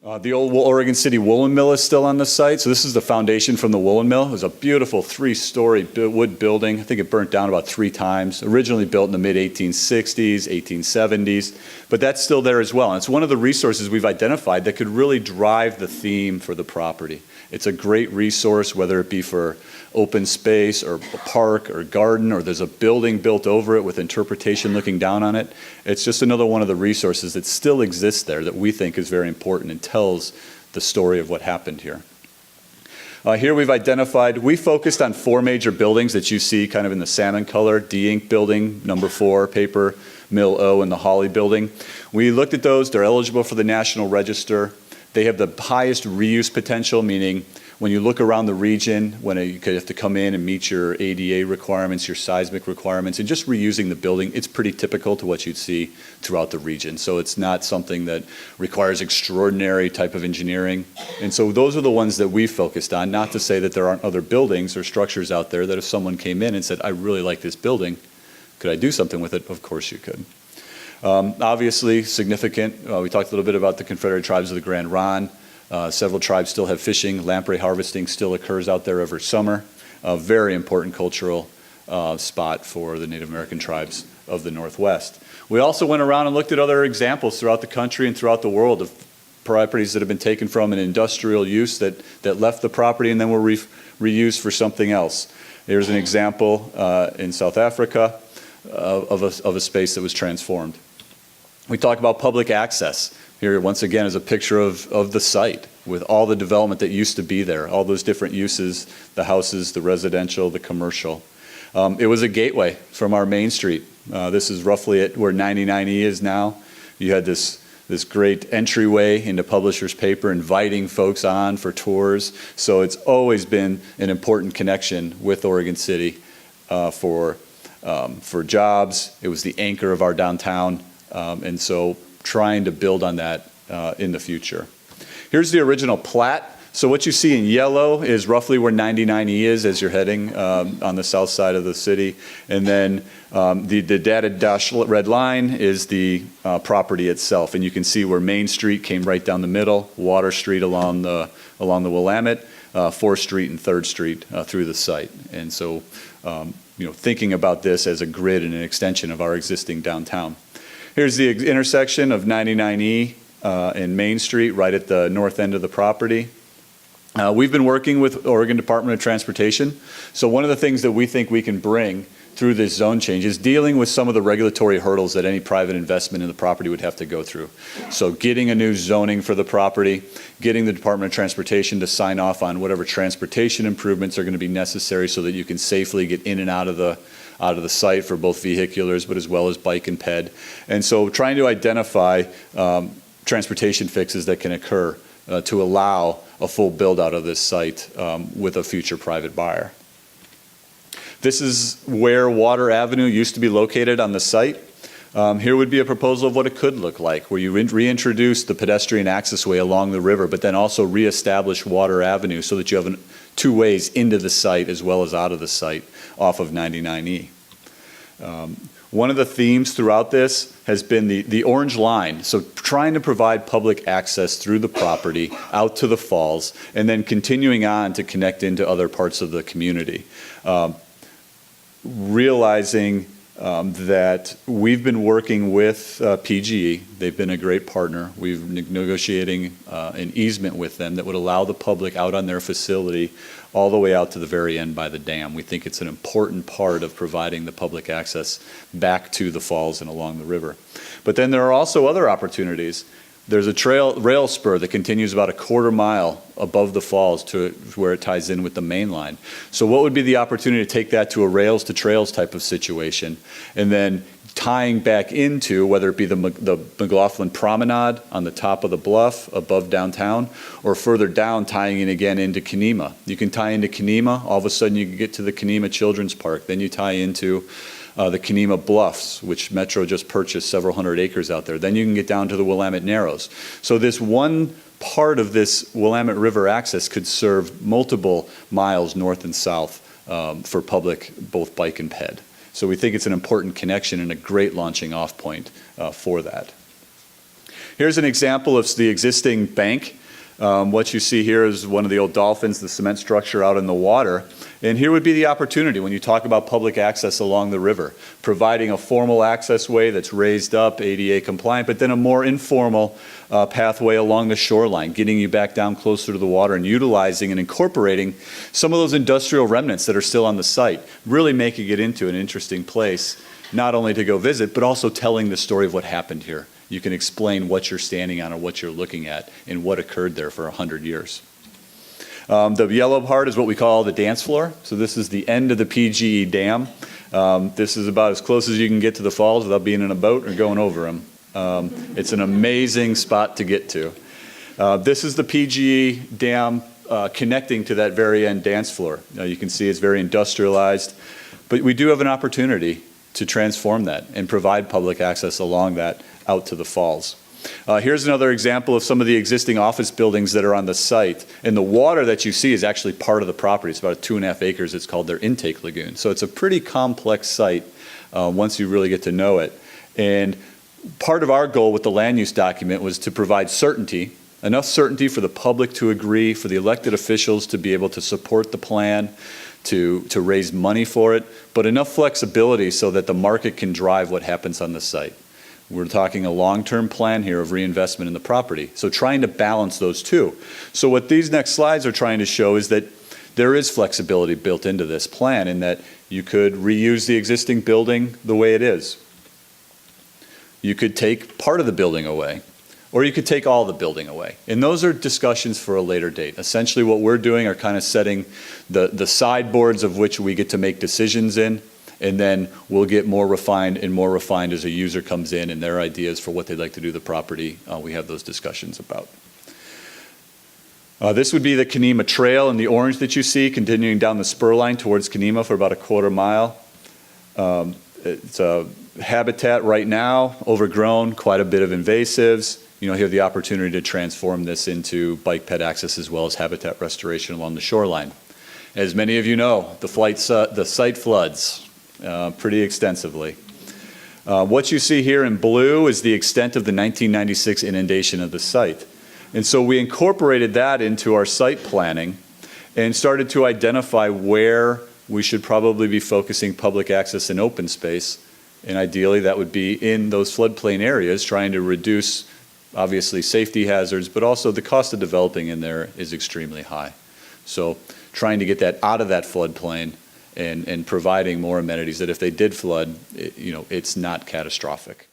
The old Oregon City woolen mill is still on the site. So this is the foundation from the woolen mill. It was a beautiful 3-story wood building. I think it burnt down about 3 times. Originally built in the mid-1860s, 1870s, but that's still there as well. And it's one of the resources we've identified that could really drive the theme for the property. It's a great resource, whether it be for open space or a park or garden, or there's a building built over it with interpretation looking down on it. It's just another one of the resources that still exists there that we think is very important and tells the story of what happened here. Here we've identified, we focused on 4 major buildings that you see kind of in the salmon color: D-Ink building, number 4, paper mill O, and the Hawley building. We looked at those. They're eligible for the National Register. They have the highest reuse potential, meaning when you look around the region, when you could have to come in and meet your ADA requirements, your seismic requirements, and just reusing the building, it's pretty typical to what you'd see throughout the region. So it's not something that requires extraordinary type of engineering. And so those are the ones that we focused on, not to say that there aren't other buildings or structures out there that if someone came in and said, I really like this building, could I do something with it? Of course you could. Obviously significant, we talked a little bit about the Confederated Tribes of the Grand Ronde. Several tribes still have fishing. Lamprey harvesting still occurs out there every summer. A very important cultural spot for the Native American tribes of the Northwest. We also went around and looked at other examples throughout the country and throughout the world of properties that have been taken from an industrial use that left the property and then were reused for something else. Here's an example in South Africa of a space that was transformed. We talk about public access. Here, once again, is a picture of the site with all the development that used to be there, all those different uses, the houses, the residential, the commercial. It was a gateway from our main street. This is roughly at where 99E is now. You had this great entryway into Publisher's Paper, inviting folks on for tours. So it's always been an important connection with Oregon City for jobs. It was the anchor of our downtown. And so trying to build on that in the future. Here's the original plat. So what you see in yellow is roughly where 99E is as you're heading on the south side of the city. And then the dotted dashed red line is the property itself. And you can see where Main Street came right down the middle, Water Street along the Willamette, 4th Street and 3rd Street through the site. And so thinking about this as a grid and an extension of our existing downtown. Here's the intersection of 99E and Main Street right at the north end of the property. We've been working with Oregon Department of Transportation. So one of the things that we think we can bring through this zone change is dealing with some of the regulatory hurdles that any private investment in the property would have to go through. So getting a new zoning for the property, getting the Department of Transportation to sign off on whatever transportation improvements are going to be necessary so that you can safely get in and out of the site for both vehiculars, but as well as bike and ped. And so trying to identify transportation fixes that can occur to allow a full build out of this site with a future private buyer. This is where Water Avenue used to be located on the site. Here would be a proposal of what it could look like, where you reintroduce the pedestrian accessway along the river, but then also reestablish Water Avenue so that you have 2 ways into the site as well as out of the site off of 99E. One of the themes throughout this has been the orange line, so trying to provide public access through the property out to the falls and then continuing on to connect into other parts of the community. Realizing that we've been working with PGE. They've been a great partner. We've negotiating an easement with them that would allow the public out on their facility all the way out to the very end by the dam. We think it's an important part of providing the public access back to the falls and along the river. But then there are also other opportunities. There's a rail spur that continues about a 1/4 mile above the falls to where it ties in with the main line. So what would be the opportunity to take that to a rails to trails type of situation and then tying back into whether it be the McLaughlin Promenade on the top of the bluff above downtown or further down tying in again into Kenema. You can tie into Kenema, all of a sudden you can get to the Kenema Children's Park, then you tie into the Kenema Bluffs, which Metro just purchased several hundred acres out there. Then you can get down to the Willamette Narrows. So this one part of this Willamette River access could serve multiple miles north and south for public, both bike and ped. So we think it's an important connection and a great launching off point for that. Here's an example of the existing bank. What you see here is one of the old dolphins, the cement structure out in the water. And here would be the opportunity when you talk about public access along the river, providing a formal access way that's raised up, ADA compliant, but then a more informal pathway along the shoreline, getting you back down closer to the water and utilizing and incorporating some of those industrial remnants that are still on the site, really making it into an interesting place, not only to go visit, but also telling the story of what happened here. You can explain what you're standing on or what you're looking at and what occurred there for 100 years. The yellow part is what we call the dance floor. So this is the end of the PGE Dam. This is about as close as you can get to the falls without being in a boat or going over them. It's an amazing spot to get to. This is the PGE Dam connecting to that very end dance floor. You can see it's very industrialized, but we do have an opportunity to transform that and provide public access along that out to the falls. Here's another example of some of the existing office buildings that are on the site. And the water that you see is actually part of the property. It's about 2.5 acres. It's called their intake lagoon. So it's a pretty complex site once you really get to know it. And part of our goal with the land use document was to provide certainty, enough certainty for the public to agree, for the elected officials to be able to support the plan, to raise money for it, but enough flexibility so that the market can drive what happens on the site. We're talking a long-term plan here of reinvestment in the property. So trying to balance those two. So what these next slides are trying to show is that there is flexibility built into this plan in that you could reuse the existing building the way it is. You could take part of the building away, or you could take all the building away. And those are discussions for a later date. Essentially what we're doing are kind of setting the sideboards of which we get to make decisions in, and then we'll get more refined as a user comes in and their ideas for what they'd like to do with the property. We have those discussions about. This would be the Kenema Trail in the orange that you see, continuing down the spur line towards Kenema for about a 1/4 mile. It's a habitat right now, overgrown, quite a bit of invasives. You have the opportunity to transform this into bike ped access as well as habitat restoration along the shoreline. As many of you know, the site floods pretty extensively. What you see here in blue is the extent of the 1996 inundation of the site. And so we incorporated that into our site planning and started to identify where we should probably be focusing public access and open space. And ideally that would be in those floodplain areas, trying to reduce obviously safety hazards, but also the cost of developing in there is extremely high. So trying to get that out of that floodplain and providing more amenities that if they did flood, it's not catastrophic.